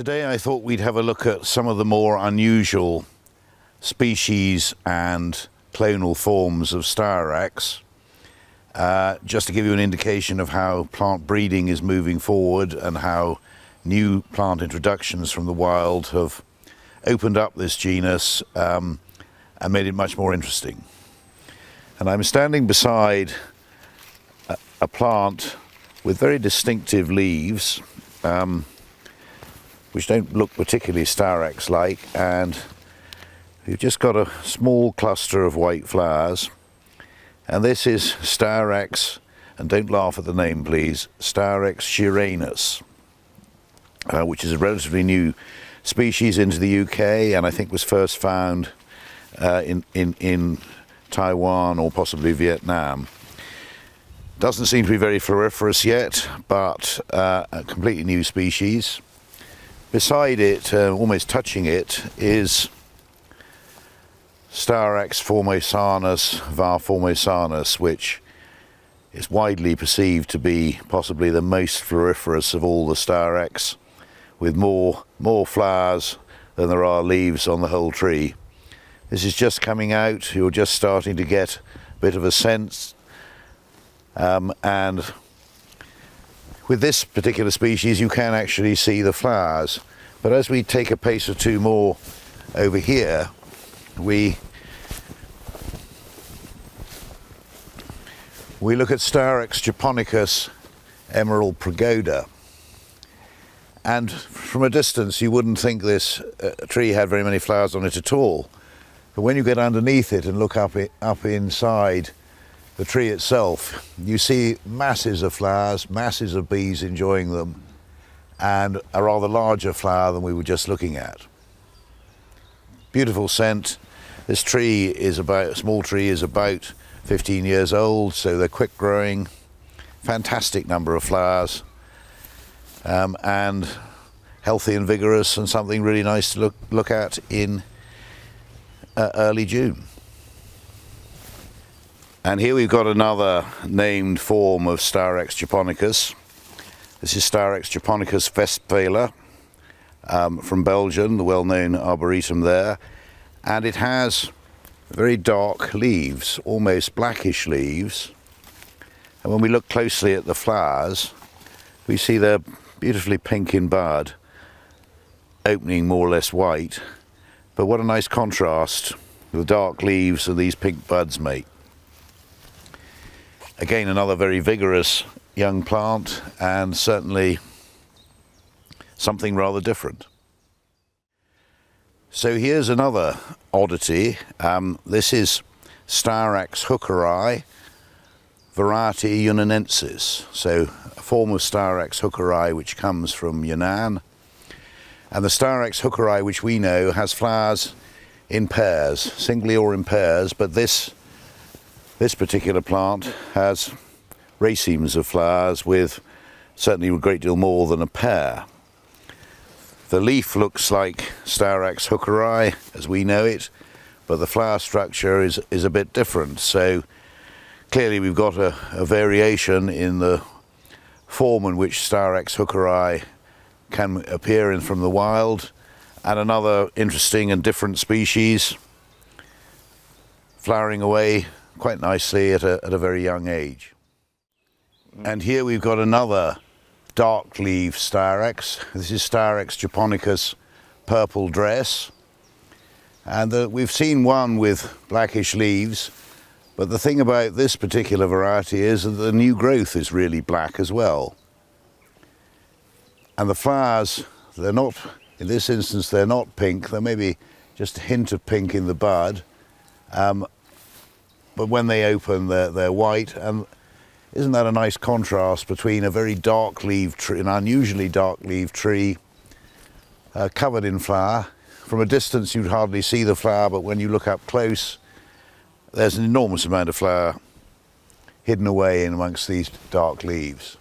Today I thought we'd have a look at some of the more unusual species and clonal forms of Styrax, just to give you an indication of how plant breeding is moving forward and how new plant introductions from the wild have opened up this genus and made it much more interesting. And I'm standing beside a plant with very distinctive leaves, which don't look particularly Styrax-like, and you've just got a small cluster of white flowers. And this is Styrax, and don't laugh at the name please, Styrax shiraianus, which is a relatively new species into the UK, and I think was first found in Taiwan or possibly Vietnam. Doesn't seem to be very floriferous yet, but a completely new species. Beside it, almost touching it, is Styrax formosanus, formosanus, which is widely perceived to be possibly the most floriferous of all the Styrax, with more flowers than there are leaves on the whole tree. This is just coming out, you're just starting to get a bit of a sense, and with this particular species you can actually see the flowers, but as we take a pace or two more over here, we look at Styrax japonicus, Emerald Pagoda, and from a distance you wouldn't think this tree had very many flowers on it at all, but when you get underneath it and look up inside the tree itself, you see masses of flowers, masses of bees enjoying them, and a rather larger flower than we were just looking at. Beautiful scent. This tree is a small tree is about 15 years old, so they're quick growing, fantastic number of flowers, and healthy and vigorous, and something really nice to look at in early June. And here we've got another named form of Styrax japonicus. This is Styrax japonicus Wespelaar, from Belgium, the well-known arboretum there, and it has very dark leaves, almost blackish leaves, and when we look closely at the flowers we see they're beautifully pink in bud, opening more or less white, but what a nice contrast the dark leaves and these pink buds make. Again, another very vigorous young plant, and certainly something rather different. So here's another oddity. This is Styrax hookeri, variety yunnanensis. So a form of Styrax hookeri which comes from Yunnan. And the Styrax hookeri which we know has flowers in pairs, singly or in pairs, but this particular plant has racemes of flowers with certainly a great deal more than a pair. The leaf looks like Styrax hookeri as we know it, but the flower structure is a bit different. So clearly we've got a variation in the form in which Styrax hookeri can appear in from the wild, and another interesting and different species flowering away quite nicely at a very young age. And here we've got another dark leaf Styrax. This is Styrax japonicus purple dress, and we've seen one with blackish leaves, but the thing about this particular variety is that the new growth is really black as well, and the flowers, they're not, in this instance they're not pink, they're maybe just a hint of pink in the bud, but when they open they're white. And isn't that a nice contrast between a very dark leaf tree, an unusually dark leaf tree, covered in flower. From a distance you'd hardly see the flower, but when you look up close there's an enormous amount of flower hidden away in amongst these dark leaves.